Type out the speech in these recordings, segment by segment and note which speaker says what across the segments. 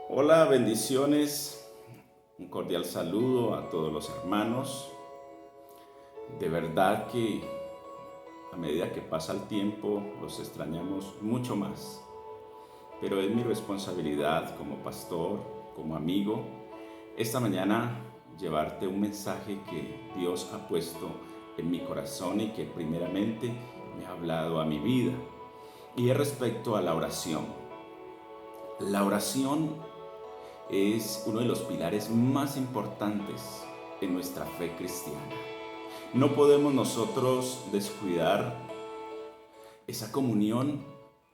Speaker 1: Hola, bendiciones, un cordial saludo a todos los hermanos. De verdad que a medida que pasa el tiempo los extrañamos mucho más, pero es mi responsabilidad como pastor, como amigo, esta mañana llevarte un mensaje que Dios ha puesto en mi corazón y que primeramente me ha hablado a mi vida, y es respecto a la oración. La oración es uno de los pilares más importantes en nuestra fe cristiana. No podemos nosotros descuidar esa comunión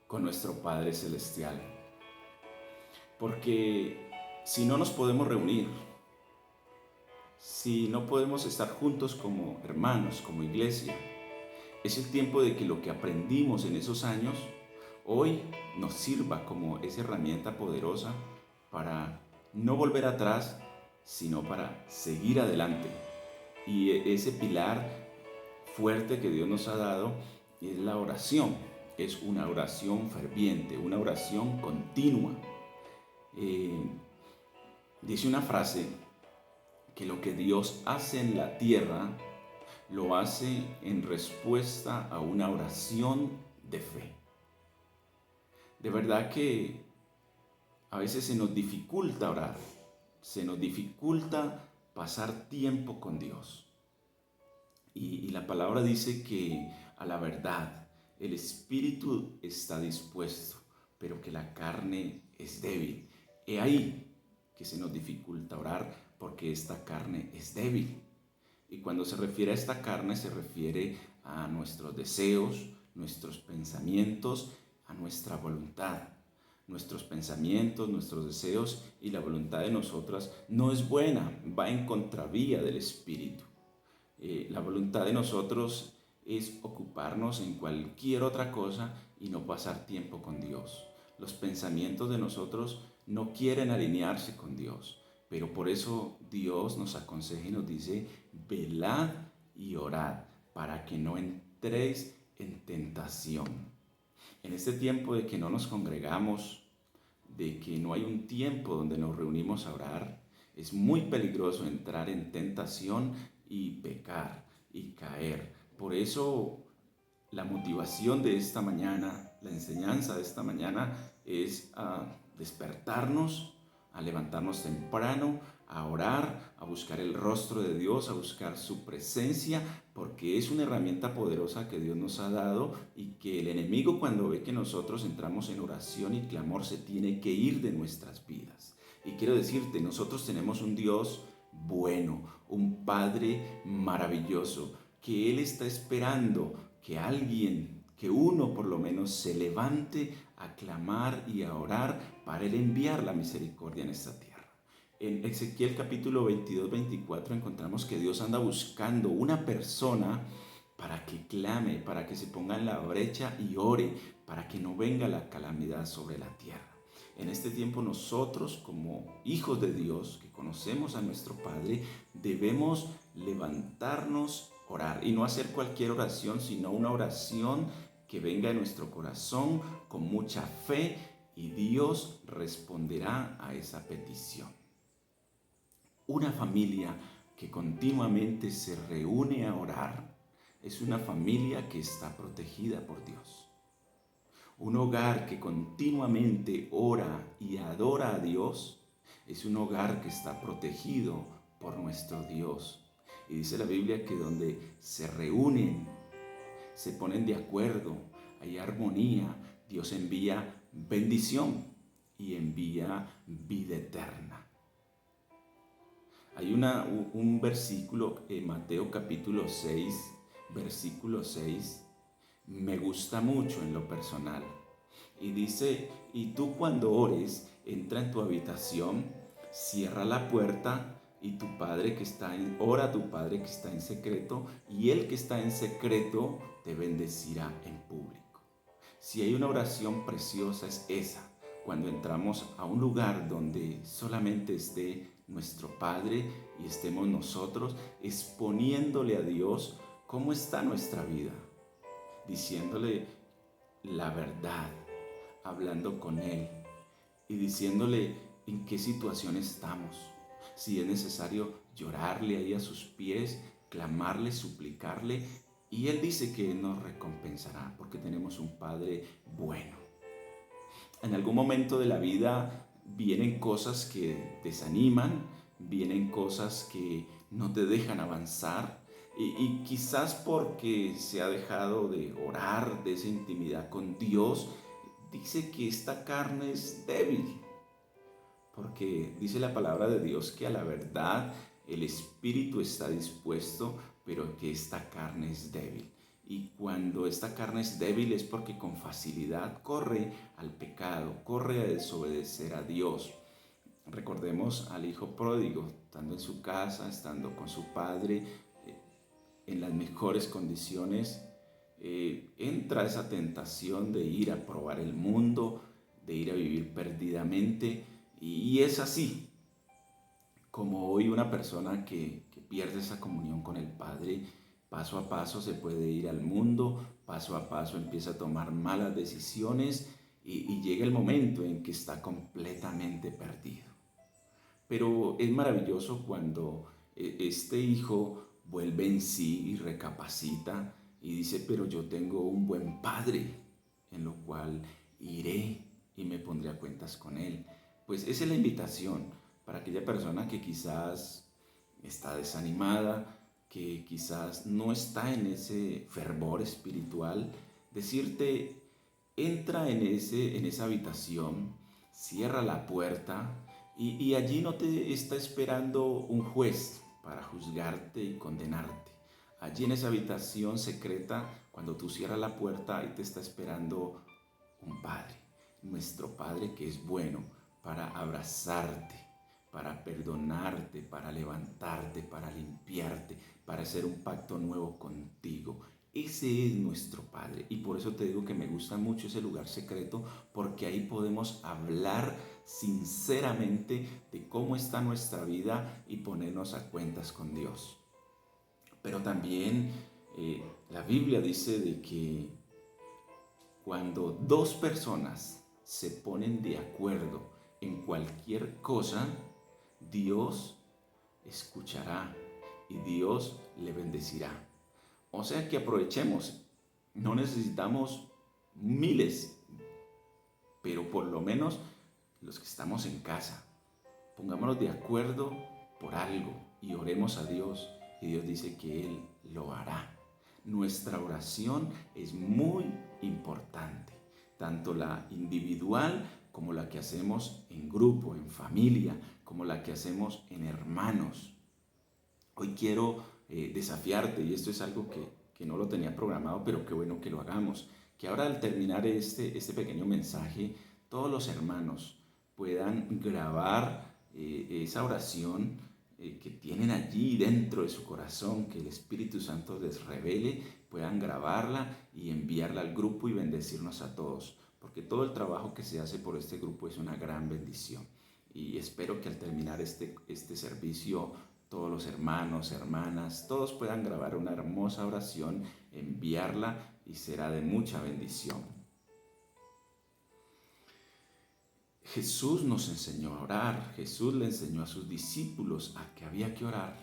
Speaker 1: con nuestro Padre Celestial, porque si no nos podemos reunir, si no podemos estar juntos como hermanos, como iglesia, es el tiempo de que lo que aprendimos en esos años hoy nos sirva como esa herramienta poderosa para no volver atrás, sino para seguir adelante. Y ese pilar fuerte que Dios nos ha dado es la oración. Es una oración ferviente, una oración continua. Eh, Dice una frase que lo que Dios hace en la tierra lo hace en respuesta a una oración de fe. De verdad que a veces se nos dificulta orar, se nos dificulta pasar tiempo con Dios. Y la palabra dice que a la verdad el espíritu está dispuesto, pero que la carne es débil. He ahí que se nos dificulta orar porque esta carne es débil. Y cuando se refiere a esta carne se refiere a nuestros deseos, nuestros pensamientos, a nuestra voluntad. Nuestros pensamientos, nuestros deseos y la voluntad de nosotras no es buena, va en contravía del espíritu. La voluntad de nosotros es ocuparnos en cualquier otra cosa y no pasar tiempo con Dios. Los pensamientos de nosotros no quieren alinearse con Dios, pero por eso Dios nos aconseja y nos dice, velad y orad para que no entréis en tentación. En este tiempo de que no nos congregamos, de que no hay un tiempo donde nos reunimos a orar, es muy peligroso entrar en tentación y pecar y caer. Por eso la motivación de esta mañana, la enseñanza de esta mañana es a despertarnos, a levantarnos temprano, a orar, a buscar el rostro de Dios, a buscar su presencia, porque es una herramienta poderosa que Dios nos ha dado y que el enemigo cuando ve que nosotros entramos en oración y clamor se tiene que ir de nuestras vidas. Y quiero decirte, nosotros tenemos un Dios bueno, un Padre maravilloso, que Él está esperando que alguien, que uno por lo menos se levante a clamar y a orar para Él enviar la misericordia en esta tierra. En Ezequiel capítulo 22-24 encontramos que Dios anda buscando una persona para que clame, para que se ponga en la brecha y ore, para que no venga la calamidad sobre la tierra. En este tiempo nosotros como hijos de Dios, que conocemos a nuestro Padre, debemos levantarnos, orar y no hacer cualquier oración, sino una oración que venga de nuestro corazón con mucha fe y Dios responderá a esa petición. Una familia que continuamente se reúne a orar es una familia que está protegida por Dios. Un hogar que continuamente ora y adora a Dios es un hogar que está protegido por nuestro Dios. Y dice la Biblia que donde se reúnen, se ponen de acuerdo, hay armonía, Dios envía bendición y envía vida eterna. Hay un versículo en Mateo capítulo 6, versículo 6, me gusta mucho en lo personal. Y dice, y tú cuando ores, entra en tu habitación, cierra la puerta y tu padre que está en, ora a tu padre que está en secreto y el que está en secreto te bendecirá en público. Si hay una oración preciosa es esa, cuando entramos a un lugar donde solamente esté nuestro Padre y estemos nosotros exponiéndole a Dios cómo está nuestra vida, diciéndole la verdad, hablando con Él y diciéndole en qué situación estamos, si es necesario llorarle ahí a sus pies, clamarle, suplicarle, y Él dice que nos recompensará porque tenemos un Padre bueno. En algún momento de la vida vienen cosas que desaniman, vienen cosas que no te dejan avanzar y quizás porque se ha dejado de orar, de esa intimidad con Dios, dice que esta carne es débil, porque dice la palabra de Dios que a la verdad el espíritu está dispuesto, pero que esta carne es débil. Y cuando esta carne es débil es porque con facilidad corre al pecado, corre a desobedecer a Dios. Recordemos al hijo pródigo, estando en su casa, estando con su padre, en las mejores condiciones, entra esa tentación de ir a probar el mundo, de ir a vivir perdidamente, y es así como hoy una persona que pierde esa comunión con el Padre, paso a paso se puede ir al mundo, paso a paso empieza a tomar malas decisiones y llega el momento en que está completamente perdido. Pero es maravilloso cuando este hijo vuelve en sí y recapacita y dice, pero yo tengo un buen padre, en lo cual iré y me pondré a cuentas con él. Pues esa es la invitación para aquella persona que quizás está desanimada, que quizás no está en ese fervor espiritual, decirte, entra en esa habitación, cierra la puerta y allí no te está esperando un juez para juzgarte y condenarte. Allí en esa habitación secreta, cuando tú cierras la puerta, ahí te está esperando un Padre, nuestro Padre que es bueno para abrazarte, para perdonarte, para levantarte, para limpiarte, para hacer un pacto nuevo contigo. Ese es nuestro Padre y por eso te digo que me gusta mucho ese lugar secreto, porque ahí podemos hablar sinceramente de cómo está nuestra vida y ponernos a cuentas con Dios. Pero también la Biblia dice de que cuando dos personas se ponen de acuerdo en cualquier cosa, Dios escuchará y Dios le bendecirá. O sea que aprovechemos, no necesitamos miles, pero por lo menos los que estamos en casa, pongámonos de acuerdo por algo y oremos a Dios y Dios dice que Él lo hará. Nuestra oración es muy importante, tanto la individual como la que hacemos en grupo, en familia, como la que hacemos en hermanos. Hoy quiero desafiarte, y esto es algo que no lo tenía programado, pero qué bueno que lo hagamos, que ahora al terminar este pequeño mensaje, todos los hermanos puedan grabar esa oración que tienen allí dentro de su corazón, que el Espíritu Santo les revele, puedan grabarla y enviarla al grupo y bendecirnos a todos, porque todo el trabajo que se hace por este grupo es una gran bendición. Y espero que al terminar este servicio, todos los hermanos, hermanas, todos puedan grabar una hermosa oración, enviarla y será de mucha bendición. Jesús nos enseñó a orar, Jesús le enseñó a sus discípulos a que había que orar.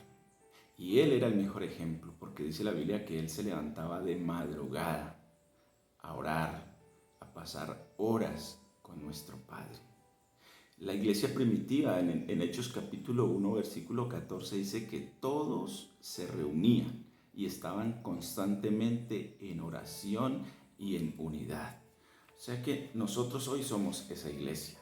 Speaker 1: Y Él era el mejor ejemplo, porque dice la Biblia que Él se levantaba de madrugada a orar, a pasar horas con nuestro Padre. La iglesia primitiva en Hechos capítulo 1 versículo 14 dice que todos se reunían y estaban constantemente en oración y en unidad. O sea que nosotros hoy somos esa iglesia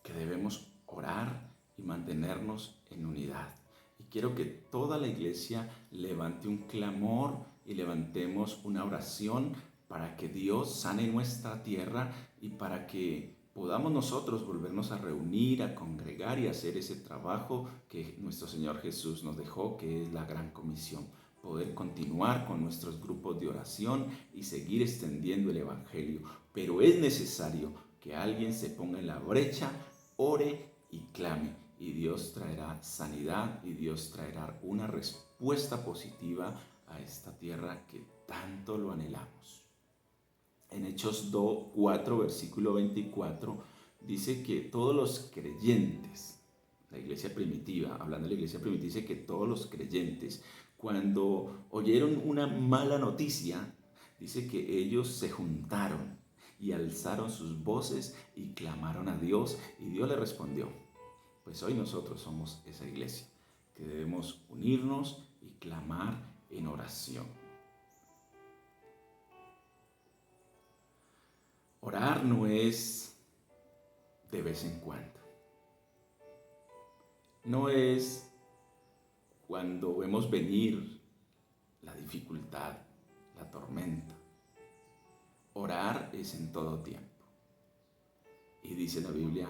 Speaker 1: que debemos orar y mantenernos en unidad. Y quiero que toda la iglesia levante un clamor y levantemos una oración para que Dios sane nuestra tierra y para que podamos nosotros volvernos a reunir, a congregar y hacer ese trabajo que nuestro Señor Jesús nos dejó, que es la gran comisión. Poder continuar con nuestros grupos de oración y seguir extendiendo el Evangelio. Pero es necesario que alguien se ponga en la brecha, ore y clame. Y Dios traerá sanidad y Dios traerá una respuesta positiva a esta tierra que tanto lo anhelamos. En Hechos 4, versículo 24, dice que todos los creyentes, la iglesia primitiva, hablando de la iglesia primitiva, dice que todos los creyentes, cuando oyeron una mala noticia, dice que ellos se juntaron y alzaron sus voces y clamaron a Dios y Dios les respondió. Pues hoy nosotros somos esa iglesia que debemos unirnos y clamar en oración. Orar no es de vez en cuando. No es cuando vemos venir la dificultad, la tormenta. Orar es en todo tiempo. Y dice la Biblia,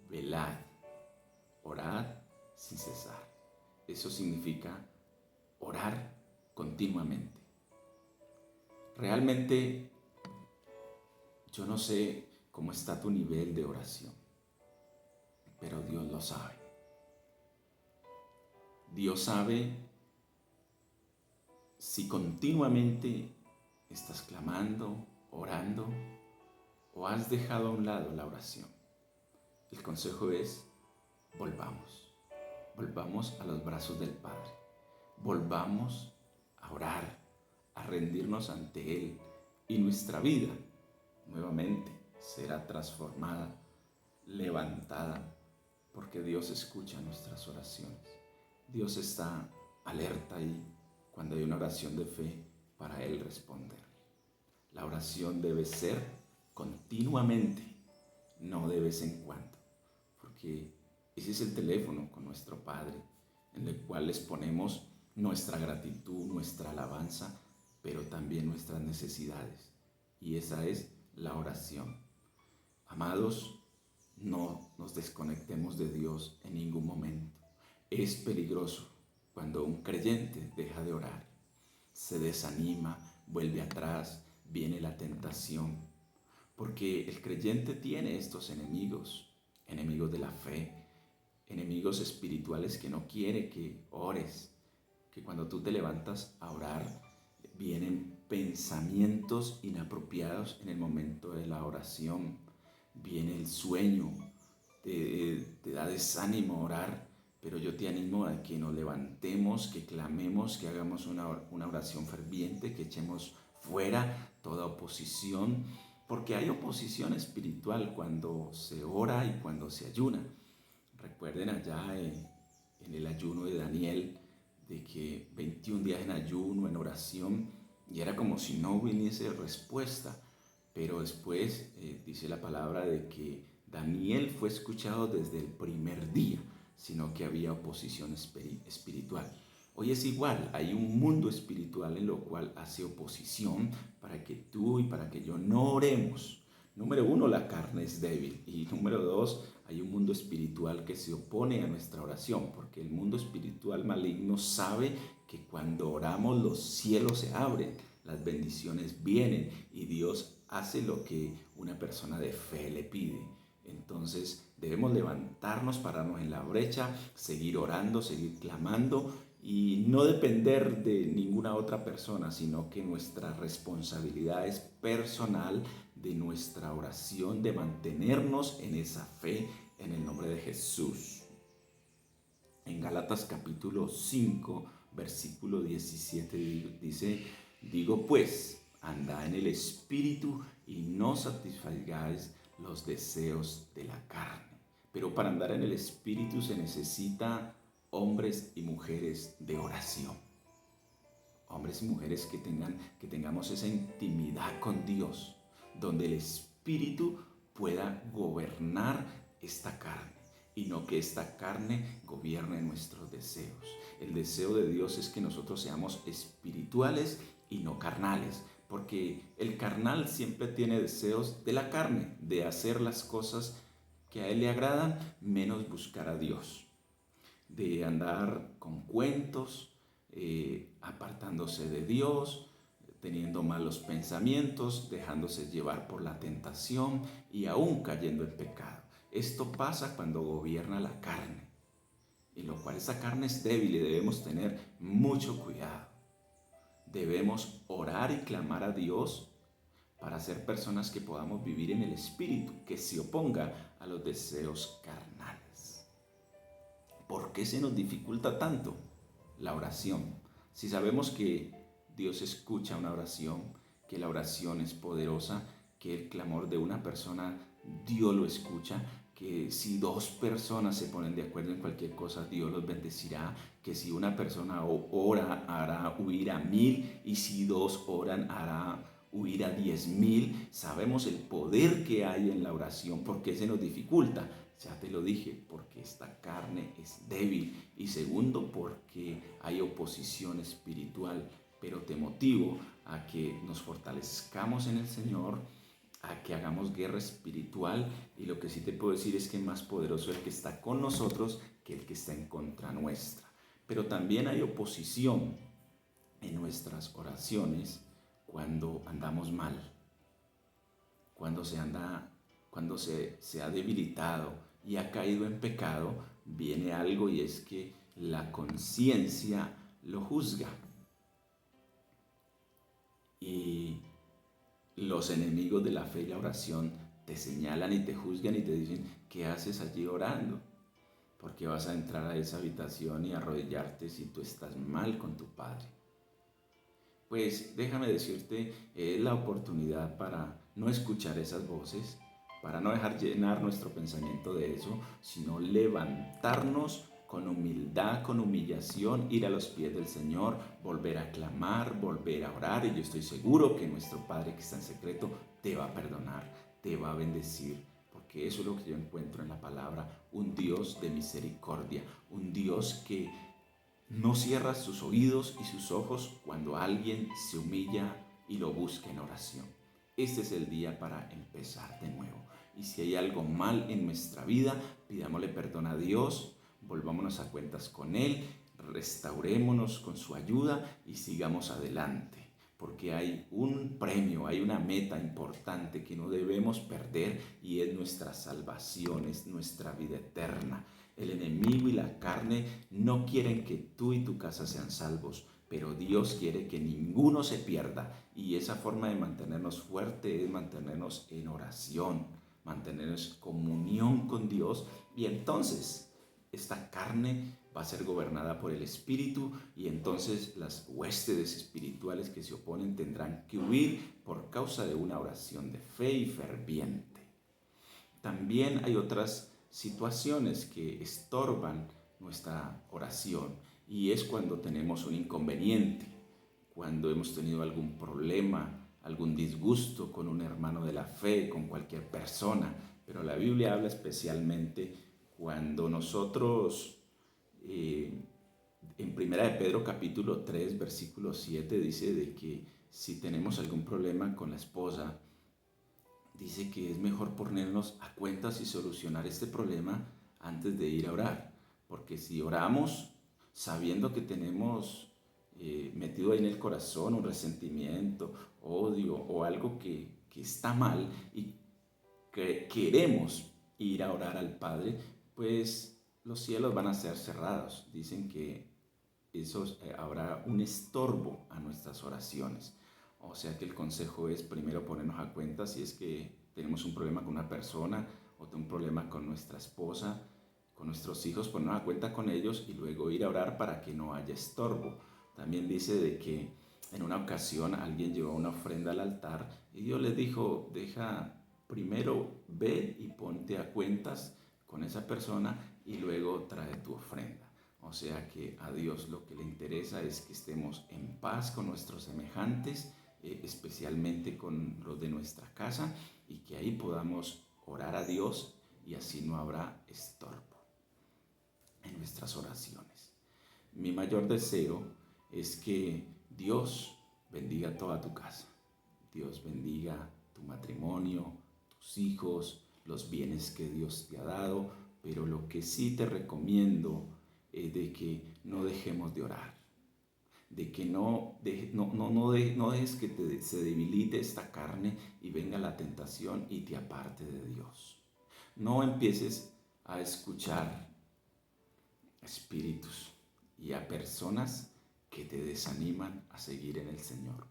Speaker 1: velad, orad sin cesar. Eso significa orar continuamente. Realmente yo no sé cómo está tu nivel de oración, pero Dios lo sabe. Dios sabe si continuamente estás clamando, orando, o has dejado a un lado la oración. El consejo es, volvamos a los brazos del Padre, volvamos a orar, a rendirnos ante Él, y nuestra vida nuevamente será transformada, levantada, porque Dios escucha nuestras oraciones. Dios está alerta ahí cuando hay una oración de fe para Él responder. La oración debe ser continuamente, no de vez en cuando, porque ese es el teléfono con nuestro Padre, en el cual les ponemos nuestra gratitud, nuestra alabanza, pero también nuestras necesidades. Y esa es la oración. Amados, no nos desconectemos de Dios en ningún momento. Es peligroso cuando un creyente deja de orar, se desanima, vuelve atrás, viene la tentación, porque el creyente tiene estos enemigos, enemigos de la fe, enemigos espirituales que no quiere que ores, que cuando tú te levantas a orar vienen pensamientos inapropiados en el momento de la oración, viene el sueño, te da desánimo orar, pero yo te animo a que nos levantemos, que clamemos, que hagamos una oración ferviente, que echemos fuera toda oposición, porque hay oposición espiritual cuando se ora y cuando se ayuna. Recuerden allá en el ayuno de Daniel, de que 21 días en ayuno, en oración, y era como si no viniese respuesta. Pero después dice la palabra de que Daniel fue escuchado desde el primer día, sino que había oposición espiritual. Hoy es igual, hay un mundo espiritual en lo cual hace oposición para que tú y para que yo no oremos. Número uno, la carne es débil. Y número dos, hay un mundo espiritual que se opone a nuestra oración, porque el mundo espiritual maligno sabe que cuando oramos los cielos se abren, las bendiciones vienen y Dios hace lo que una persona de fe le pide. Entonces debemos levantarnos, pararnos en la brecha, seguir orando, seguir clamando y no depender de ninguna otra persona, sino que nuestra responsabilidad es personal de nuestra oración, de mantenernos en esa fe en el nombre de Jesús. En Gálatas capítulo 5, versículo 17 dice, digo pues, andad en el Espíritu y no satisfagáis los deseos de la carne. Pero para andar en el Espíritu se necesita hombres y mujeres de oración. Hombres y mujeres que tengamos esa intimidad con Dios, donde el Espíritu pueda gobernar esta carne y no que esta carne gobierne nuestros deseos. El deseo de Dios es que nosotros seamos espirituales y no carnales, porque el carnal siempre tiene deseos de la carne, de hacer las cosas que a él le agradan, menos buscar a Dios, de andar con cuentos, apartándose de Dios, teniendo malos pensamientos, dejándose llevar por la tentación y aún cayendo en pecado. Esto pasa cuando gobierna la carne, y lo cual esa carne es débil y debemos tener mucho cuidado. Debemos orar y clamar a Dios para ser personas que podamos vivir en el Espíritu, que se oponga a los deseos carnales. ¿Por qué se nos dificulta tanto la oración? Si sabemos que Dios escucha una oración, que la oración es poderosa, que el clamor de una persona Dios lo escucha, que si dos personas se ponen de acuerdo en cualquier cosa, Dios los bendecirá, que si una persona ora hará huir a 1000 y si dos oran hará huir a 10,000. Sabemos el poder que hay en la oración. ¿Por qué se nos dificulta? Ya te lo dije, porque esta carne es débil y segundo, porque hay oposición espiritual. Pero te motivo a que nos fortalezcamos en el Señor, a que hagamos guerra espiritual y lo que sí te puedo decir es que es más poderoso el que está con nosotros que el que está en contra nuestra. Pero también hay oposición en nuestras oraciones cuando andamos mal, cuando se ha debilitado y ha caído en pecado, viene algo y es que la conciencia lo juzga. Y los enemigos de la fe y la oración te señalan y te juzgan y te dicen, ¿qué haces allí orando? ¿Por qué vas a entrar a esa habitación y arrodillarte si tú estás mal con tu Padre? Pues déjame decirte, es la oportunidad para no escuchar esas voces, para no dejar llenar nuestro pensamiento de eso, sino levantarnos con humildad, con humillación, ir a los pies del Señor, volver a clamar, volver a orar. Y yo estoy seguro que nuestro Padre que está en secreto te va a perdonar, te va a bendecir, porque eso es lo que yo encuentro en la palabra, un Dios de misericordia, un Dios que no cierra sus oídos y sus ojos cuando alguien se humilla y lo busca en oración. Este es el día para empezar de nuevo. Y si hay algo mal en nuestra vida, pidámosle perdón a Dios, volvámonos a cuentas con Él, restaurémonos con su ayuda y sigamos adelante. Porque hay un premio, hay una meta importante que no debemos perder y es nuestra salvación, es nuestra vida eterna. El enemigo y la carne no quieren que tú y tu casa sean salvos, pero Dios quiere que ninguno se pierda. Y esa forma de mantenernos fuertes es mantenernos en oración, mantenernos en comunión con Dios. Y entonces esta carne va a ser gobernada por el Espíritu y entonces las huestes espirituales que se oponen tendrán que huir por causa de una oración de fe y ferviente. También hay otras situaciones que estorban nuestra oración y es cuando tenemos un inconveniente, cuando hemos tenido algún problema, algún disgusto con un hermano de la fe, con cualquier persona, pero la Biblia habla especialmente cuando nosotros, en Primera de Pedro capítulo 3, versículo 7, dice de que si tenemos algún problema con la esposa, dice que es mejor ponernos a cuentas y solucionar este problema antes de ir a orar. Porque si oramos sabiendo que tenemos metido ahí en el corazón un resentimiento, odio o algo que está mal y que queremos ir a orar al Padre, pues los cielos van a ser cerrados. Dicen que eso habrá un estorbo a nuestras oraciones. O sea que el consejo es primero ponernos a cuenta si es que tenemos un problema con una persona o un problema con nuestra esposa, con nuestros hijos, ponernos a cuenta con ellos y luego ir a orar para que no haya estorbo. También dice de que en una ocasión alguien llevó una ofrenda al altar y Dios le dijo, deja primero ve y ponte a cuentas con esa persona y luego trae tu ofrenda. O sea que a Dios lo que le interesa es que estemos en paz con nuestros semejantes, especialmente con los de nuestra casa, y que ahí podamos orar a Dios y así no habrá estorbo en nuestras oraciones. Mi mayor deseo es que Dios bendiga toda tu casa. Dios bendiga tu matrimonio, tus hijos, los bienes que Dios te ha dado, pero lo que sí te recomiendo es de que no dejemos de orar, de que no dejes que se debilite esta carne y venga la tentación y te aparte de Dios. No empieces a escuchar espíritus y a personas que te desaniman a seguir en el Señor.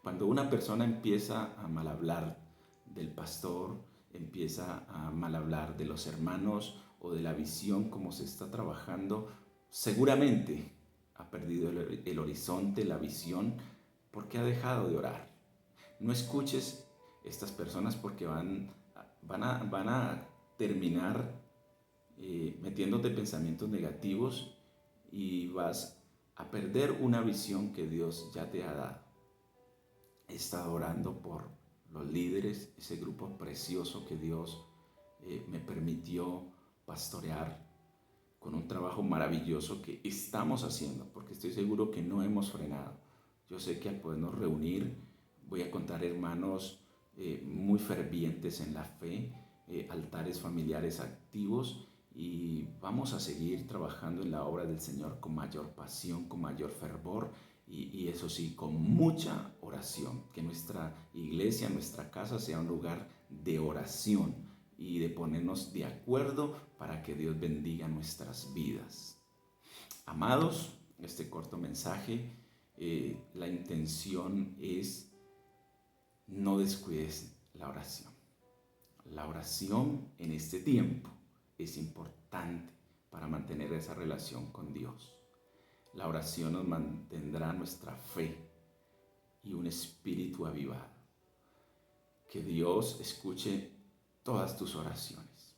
Speaker 1: Cuando una persona empieza a mal hablar del pastor, empieza a mal hablar de los hermanos o de la visión como se está trabajando, seguramente ha perdido el horizonte, la visión, porque ha dejado de orar. No escuches estas personas porque van a terminar metiéndote pensamientos negativos y vas a perder una visión que Dios ya te ha dado. He estado orando por los líderes, ese grupo precioso que Dios me permitió pastorear con un trabajo maravilloso que estamos haciendo, porque estoy seguro que no hemos frenado. Yo sé que al podernos reunir voy a contar hermanos muy fervientes en la fe, altares familiares activos, y vamos a seguir trabajando en la obra del Señor con mayor pasión, con mayor fervor y eso sí, con mucha oración. Que nuestra iglesia, nuestra casa sea un lugar de oración y de ponernos de acuerdo para que Dios bendiga nuestras vidas. Amados, este corto mensaje, la intención es no descuides la oración. La oración en este tiempo es importante para mantener esa relación con Dios. La oración nos mantendrá nuestra fe y un espíritu avivado. Que Dios escuche todas tus oraciones.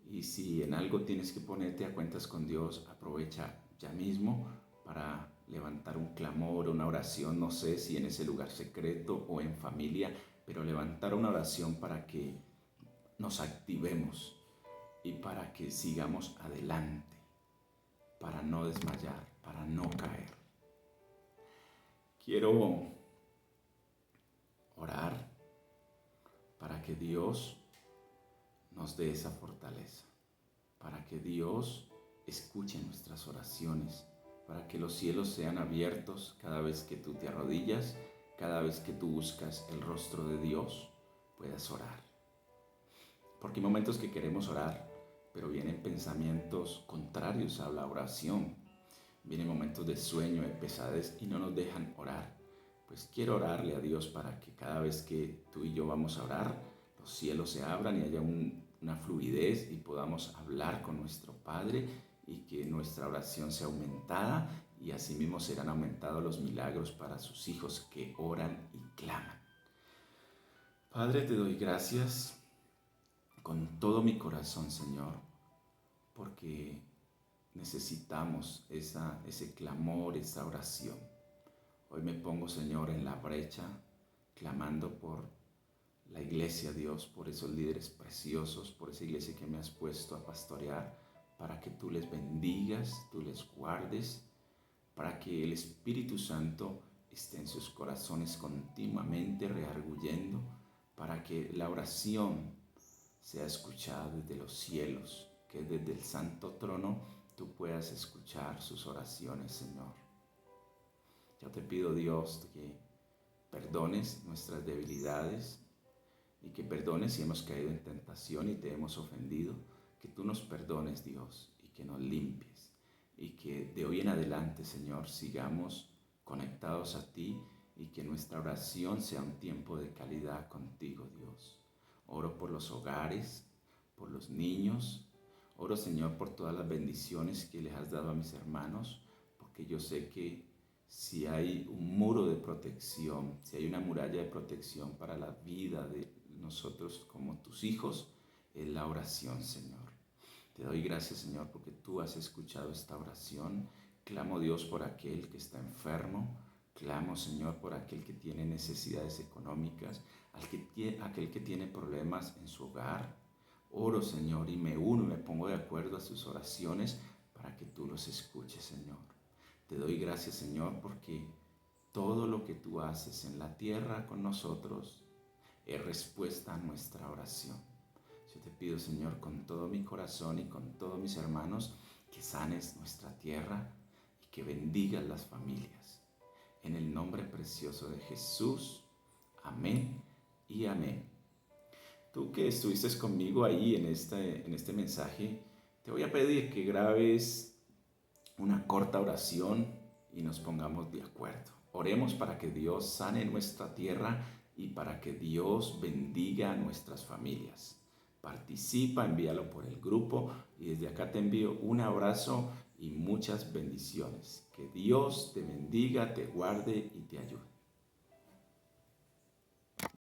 Speaker 1: Y si en algo tienes que ponerte a cuentas con Dios, aprovecha ya mismo para levantar un clamor, una oración, no sé si en ese lugar secreto o en familia, pero levantar una oración para que nos activemos y para que sigamos adelante, para no desmayar, para no caer. Quiero orar para que Dios nos dé esa fortaleza, para que Dios escuche nuestras oraciones, para que los cielos sean abiertos cada vez que tú te arrodillas, cada vez que tú buscas el rostro de Dios, puedas orar. Porque hay momentos que queremos orar, pero vienen pensamientos contrarios a la oración. Vienen momentos de sueño, de pesadez y no nos dejan orar. Pues quiero orarle a Dios para que cada vez que tú y yo vamos a orar, los cielos se abran y haya una fluidez y podamos hablar con nuestro Padre y que nuestra oración sea aumentada y asimismo serán aumentados los milagros para sus hijos que oran y claman. Padre, te doy gracias con todo mi corazón, Señor, porque necesitamos ese clamor, esa oración. Hoy me pongo, Señor, en la brecha, clamando por la iglesia, Dios, por esos líderes preciosos, por esa iglesia que me has puesto a pastorear, para que tú les bendigas, tú les guardes, para que el Espíritu Santo esté en sus corazones continuamente rearguyendo, para que la oración sea escuchada desde los cielos, que desde el santo trono tú puedas escuchar sus oraciones, Señor. Yo te pido, Dios, que perdones nuestras debilidades y que perdones si hemos caído en tentación y te hemos ofendido, que tú nos perdones, Dios, y que nos limpies y que de hoy en adelante, Señor, sigamos conectados a ti y que nuestra oración sea un tiempo de calidad contigo, Dios. Oro por los hogares, por los niños. Oro, Señor, por todas las bendiciones que les has dado a mis hermanos, porque yo sé que si hay un muro de protección, si hay una muralla de protección para la vida de nosotros como tus hijos, es la oración, Señor. Te doy gracias, Señor, porque tú has escuchado esta oración. Clamo, Dios, por aquel que está enfermo. Clamo, Señor, por aquel que tiene necesidades económicas, aquel que tiene problemas en su hogar. Oro, Señor, y me uno y me pongo de acuerdo a sus oraciones para que tú los escuches, Señor. Te doy gracias, Señor, porque todo lo que tú haces en la tierra con nosotros es respuesta a nuestra oración. Yo te pido, Señor, con todo mi corazón y con todos mis hermanos, que sanes nuestra tierra y que bendigas las familias. En el nombre precioso de Jesús. Amén y amén. Tú que estuviste conmigo ahí en este mensaje, te voy a pedir que grabes una corta oración y nos pongamos de acuerdo. Oremos para que Dios sane nuestra tierra y para que Dios bendiga a nuestras familias. Participa, envíalo por el grupo y desde acá te envío un abrazo y muchas bendiciones. Que Dios te bendiga, te guarde y te ayude.